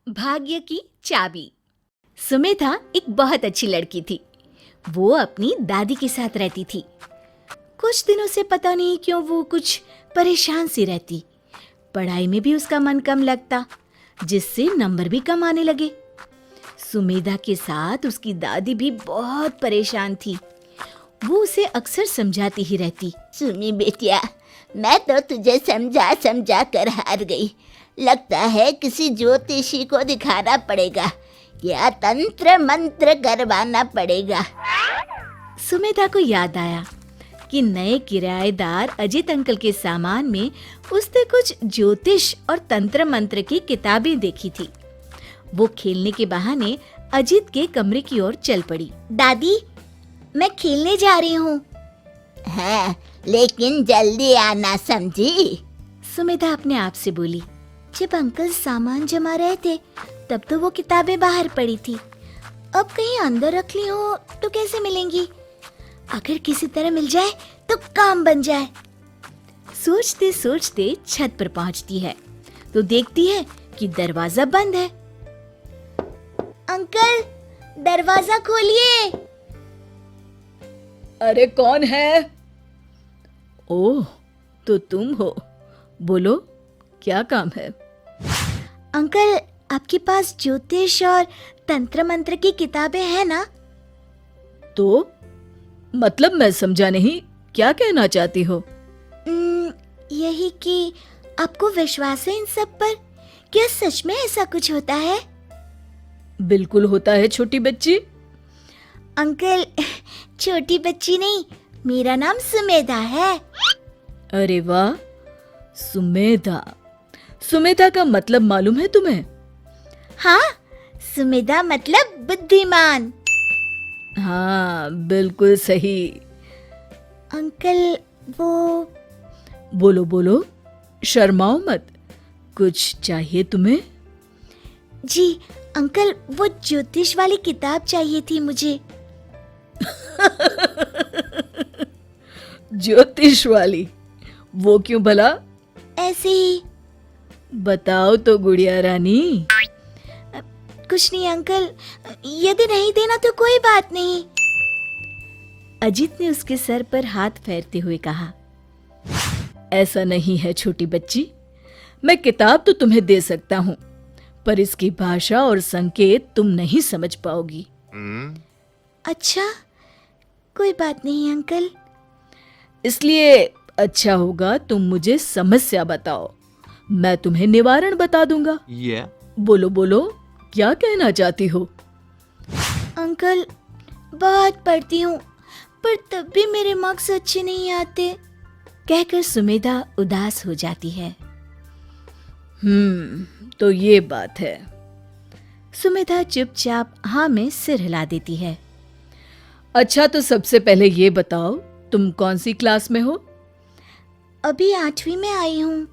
भाग्य की चाबी। सुमेधा एक बहुत अच्छी लड़की थी। वो अपनी दादी के साथ रहती थी। कुछ दिनों से पता नहीं क्यों वो कुछ परेशान सी रहती। पढ़ाई में भी उसका मन कम लगता, जिससे नंबर भी कम आने लगे। सुमेधा के साथ उसकी दादी भी बहुत परेशान थी। वो उसे अक्सर समझाती ही रहती। सुमी बेटिया, मैं तो तुझे समझा समझा कर हार गई। लगता है किसी ज्योतिषी को दिखाना पड़ेगा या तंत्र मंत्र करवाना पड़ेगा। सुमेधा को याद आया कि नए किराएदार अजित अंकल के सामान में उसने कुछ ज्योतिष और तंत्र मंत्र की किताबें देखी थी। वो खेलने के बहाने अजित के कमरे की ओर चल पड़ी। दादी, मैं खेलने जा रही हूँ। हाँ, लेकिन जल्दी आना, समझी? सुमेधा अपने आप से बोली। जब अंकल सामान जमा रहे थे तब तो वो किताबें बाहर पड़ी थी। अब कहीं अंदर रख ली हो तो कैसे मिलेंगी? अगर किसी तरह मिल जाए तो काम बन जाए। सोचते सोचते छत पर पहुंचती है तो देखती है कि दरवाजा बंद है। अंकल, दरवाजा खोलिए। अरे कौन है? ओह, तो तुम हो। बोलो, क्या काम है? अंकल, आपके पास ज्योतिष और तंत्र मंत्र की किताबें हैं ना? तो मतलब मैं समझा नहीं, क्या कहना चाहती हो? यही कि आपको विश्वास है इन सब पर? क्या सच में ऐसा कुछ होता है? बिल्कुल होता है छोटी बच्ची। अंकल, छोटी बच्ची नहीं, मेरा नाम सुमेधा है। अरे वाह, सुमेधा। सुमेधा का मतलब मालूम है तुम्हें? हाँ, सुमेधा मतलब बुद्धिमान। हाँ, बिल्कुल सही। अंकल, वो बोलो बोलो, शर्माओ मत। कुछ चाहिए तुम्हें? जी अंकल, वो ज्योतिष वाली किताब चाहिए थी मुझे। ज्योतिष वाली? वो क्यों भला? ऐसे ही। बताओ तो गुड़िया रानी। कुछ नहीं अंकल, यदि नहीं देना तो कोई बात नहीं। अजित ने उसके सर पर हाथ फेरते हुए कहा। ऐसा नहीं है छोटी बच्ची, मैं किताब तो तुम्हें दे सकता हूँ, पर इसकी भाषा और संकेत तुम नहीं समझ पाओगी। अच्छा, कोई बात नहीं अंकल। इसलिए अच्छा होगा तुम मुझे समस्या बताओ, मैं तुम्हें निवारण बता दूंगा। बोलो बोलो, क्या कहना चाहती हो? अंकल, बहुत पढ़ती हूँ पर तब भी मेरे मार्क्स अच्छे नहीं आते, कहकर सुमेधा उदास हो जाती है। तो ये बात है। सुमेधा चुपचाप हाँ में सिर हिला देती है। अच्छा, तो सबसे पहले ये बताओ, तुम कौन सी क्लास में हो? अभी 8वीं में आई हूँ।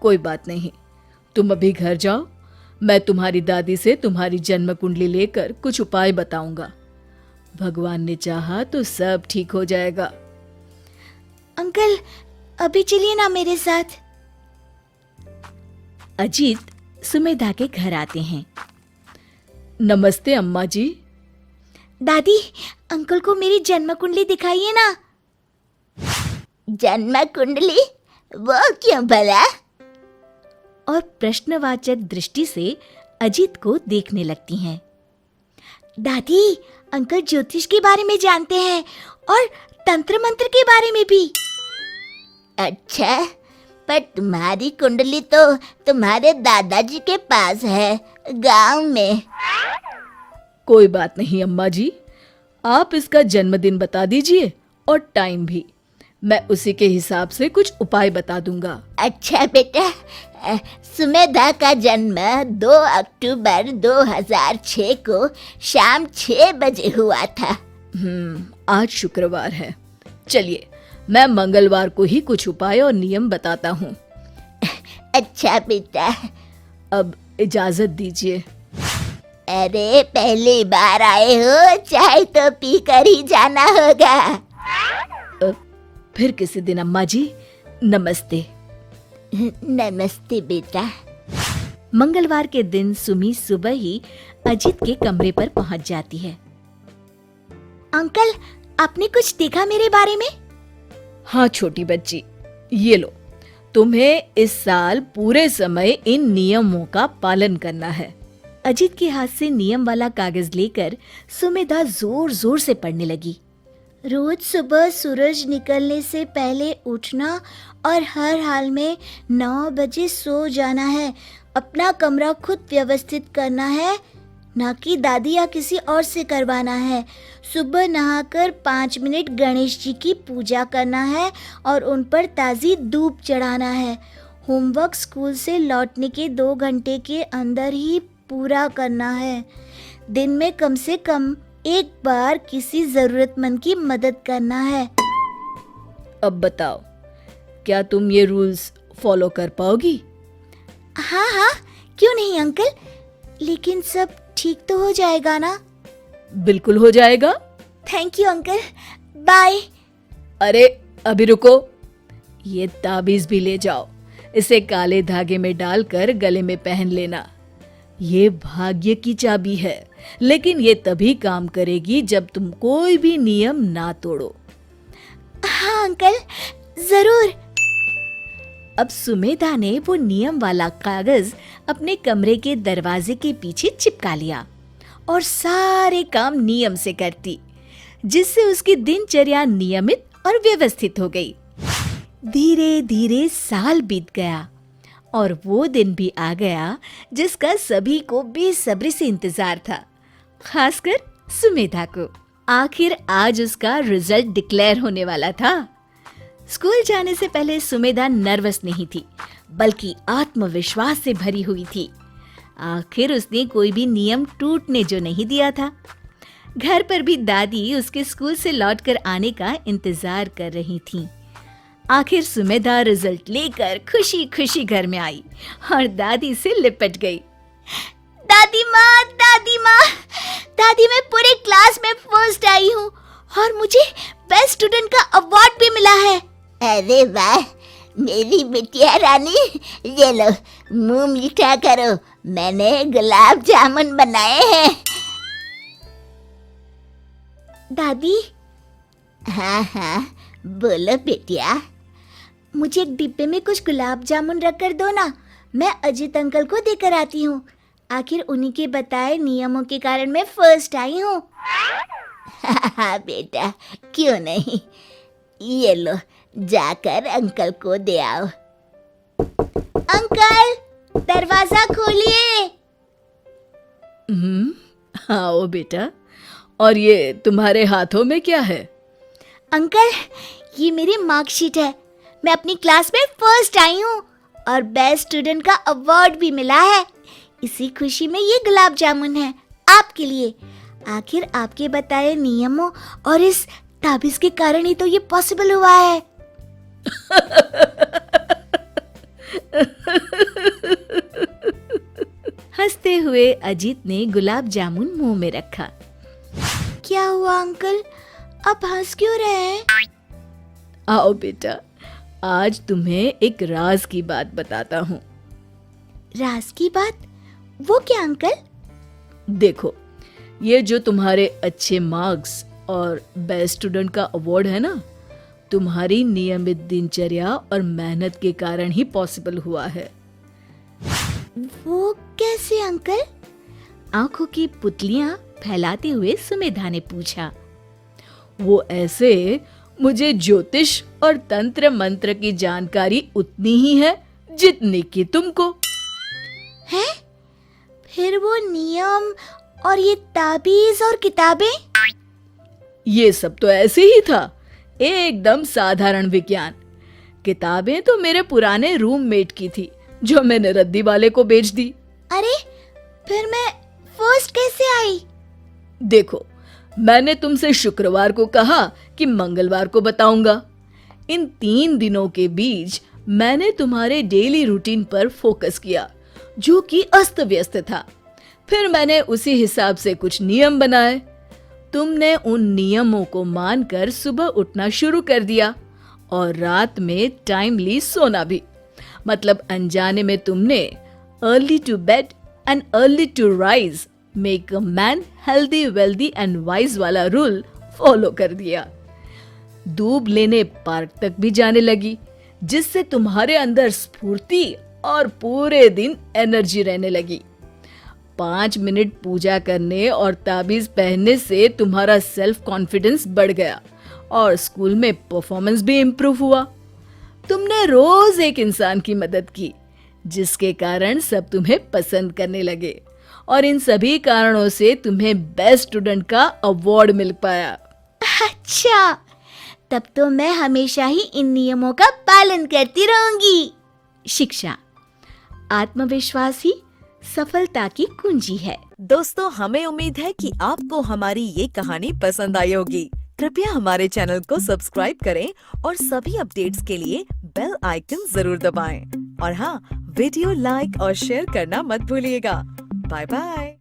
कोई बात नहीं, तुम अभी घर जाओ, मैं तुम्हारी दादी से तुम्हारी जन्म कुंडली लेकर कुछ उपाय बताऊंगा। भगवान ने चाहा तो सब ठीक हो जाएगा। अंकल, अभी चलिए ना मेरे साथ। अजीत सुमेधा के घर आते हैं। नमस्ते अम्मा जी। दादी, अंकल को मेरी जन्म कुंडली दिखाइए ना। जन्म कुंडली? वो क्यों भला? और प्रश्नवाचक दृष्टि से अजीत को देखने लगती हैं। दादी, अंकल ज्योतिष के बारे में जानते हैं और तंत्र मंत्र के बारे में भी। अच्छा, पर तुम्हारी कुंडली तो तुम्हारे दादाजी के पास है, गांव में। कोई बात नहीं अम्मा जी, आप इसका जन्मदिन बता दीजिए और टाइम भी, मैं उसी के हिसाब से कुछ उपाय बता दूंगा। अच्छा बेटा, सुमेधा का जन्म 2 अक्टूबर 2006 को शाम 6 बजे हुआ था। आज शुक्रवार है। चलिए, मैं मंगलवार को ही कुछ उपाय और नियम बताता हूँ। अच्छा बेटा, अब इजाजत दीजिए। अरे पहली बार आए हो, चाय तो पी कर ही जाना होगा। फिर किसी दिन अम्मा जी, नमस्ते। नमस्ते बेटा। मंगलवार के दिन सुमी सुबह ही अजित के कमरे पर पहुंच जाती है। अंकल, आपने कुछ देखा मेरे बारे में? हाँ छोटी बच्ची, ये लो, तुम्हें इस साल पूरे समय इन नियमों का पालन करना है। अजित के हाथ से नियम वाला कागज लेकर सुमेधा जोर जोर से पढ़ने लगी। रोज सुबह सूरज निकलने से पहले उठना और हर हाल में 9 बजे सो जाना है। अपना कमरा खुद व्यवस्थित करना है, ना कि दादी या किसी और से करवाना है। सुबह नहाकर 5 मिनट गणेश जी की पूजा करना है और उन पर ताज़ी धूप चढ़ाना है। होमवर्क स्कूल से लौटने के 2 घंटे के अंदर ही पूरा करना है। दिन में कम से कम एक बार किसी जरूरतमंद की मदद करना है। अब बताओ, क्या तुम ये रूल्स फॉलो कर पाओगी? हाँ हाँ, क्यों नहीं अंकल, लेकिन सब ठीक तो हो जाएगा ना? बिल्कुल हो जाएगा। Thank you uncle, bye. अरे अभी रुको, ये ताबीज भी ले जाओ। इसे काले धागे में डालकर गले में पहन लेना। ये भाग्य की चाबी है, लेकिन ये तभी काम करेगी जब तुम कोई भी नियम ना तोड़ो। हाँ अंकल, जरूर। अब सुमेधा ने वो नियम वाला कागज अपने कमरे के दरवाजे के पीछे चिपका लिया और सारे काम नियम से करती, जिससे उसकी दिनचर्या नियमित और व्यवस्थित हो गई। धीरे धीरे साल बीत गया और वो दिन भी आ गया जिसका सभी को बेसब्री से इंतजार था, खासकर सुमेधा को। आखिर आज उसका रिजल्ट डिक्लेयर होने वाला था। स्कूल जाने से पहले सुमेधा नर्वस नहीं थी, बल्कि आत्मविश्वास से भरी हुई थी। आखिर उसने कोई भी नियम टूटने जो नहीं दिया था। घर पर भी दादी उसके स्कूल से लौटकर आने का इंतजार कर रही थीं। आखिर सुमेधा रिजल्ट लेकर खुशी खुशी घर में आई और दादी से लिपट गई। दादी माँ, दादी माँ, दादी, मैं पूरे क्लास में फर्स्ट आई हूँ और मुझे बेस्ट स्टूडेंट का अवार्ड भी मिला है। अरे वाह मेरी बिटिया रानी, ये लो मुंह मीठा करो, मैंने गुलाब जामुन बनाए हैं। दादी। हाँ हाँ बोलो बेटिया। मुझे एक डिब्बे में कुछ गुलाब जामुन रख कर दो ना, मैं अजित अंकल को देकर आती हूँ। आखिर उन्हीं के बताए नियमों के कारण मैं फर्स्ट आई हूँ। हाँ बेटा, क्यों नहीं, ये लो जाकर अंकल को दे आओ। अंकल, दरवाजा खोलिए। आओ बेटा। और ये तुम्हारे हाथों में क्या है? अंकल, ये मेरी मार्कशीट है। मैं अपनी क्लास में फर्स्ट आई हूँ और बेस्ट स्टूडेंट का अवार्ड भी मिला है। इसी खुशी में ये गुलाब जामुन है आपके लिए। आखिर आपके बताए नियमों और इस ताबीज के कारण ही तो ये पॉसिबल हुआ है। हंसते हुए अजीत ने गुलाब जामुन मुंह में रखा। क्या हुआ अंकल, आप हंस क्यों रहे हैं? आओ बेटा, आज तुम्हें एक राज की बात बताता हूँ। राज की बात? वो क्या अंकल? देखो, ये जो तुम्हारे अच्छे मार्क्स और बेस्ट स्टूडेंट का अवार्ड है ना, तुम्हारी नियमित दिनचर्या और मेहनत के कारण ही पॉसिबल हुआ है। वो कैसे अंकल? आंखों की पुतलियां फैलाते हुए सुमेधा ने पूछा। वो ऐसे, मुझे ज्योतिष और तंत्र मंत्र की जानकारी उतनी ही है जितनी कि तुमको है। फिर वो नियम और ये ताबीज और किताबें? ये सब तो ऐसे ही था, एकदम साधारण विज्ञान। किताबें तो मेरे पुराने रूममेट की थी, जो मैंने रद्दी वाले को बेच दी। अरे, फिर मैं फर्स्ट कैसे आई? देखो, मैंने तुमसे शुक्रवार को कहा कि मंगलवार को बताऊंगा। इन 3 दिनों के बीच मैंने तुम्हारे डेली रूटीन पर फोकस किया, जो कि अस्त व्यस्त था। फिर मैंने उसी हिसाब से कुछ नियम बनाए। तुमने उन नियमों को मानकर सुबह उठना शुरू कर दिया और रात में टाइमली सोना भी। मतलब अनजाने में तुमने early to bed and early to rise make a man healthy, wealthy and wise वाला रूल फॉलो कर दिया। दूब लेने पार्क तक भी जाने लगी, जिससे तुम्हारे अंदर स्फूर्ति और पूरे दिन एनर्जी रहने लगी। 5 मिनट पूजा करने और ताबीज पहनने से तुम्हारा सेल्फ कॉन्फिडेंस बढ़ गया और स्कूल में परफॉर्मेंस भी इम्प्रूव हुआ। तुमने रोज एक इंसान की मदद की, जिसके कारण सब तुम्हें पसंद करने लगे और इन सभी कारणों से तुम्हें बेस्ट स्टूडेंट का अवार्ड मिल पाया। अच्छा, तब तो मैं हमेशा ही इन नियमों का पालन करती रहूंगी। शिक्षा, आत्मविश्वास ही सफलता की कुंजी है। दोस्तों, हमें उम्मीद है कि आपको हमारी ये कहानी पसंद आई होगी। कृपया हमारे चैनल को सब्सक्राइब करें और सभी अपडेट्स के लिए बेल आइकन जरूर दबाएं। और हाँ, वीडियो लाइक और शेयर करना मत भूलिएगा। Bye bye.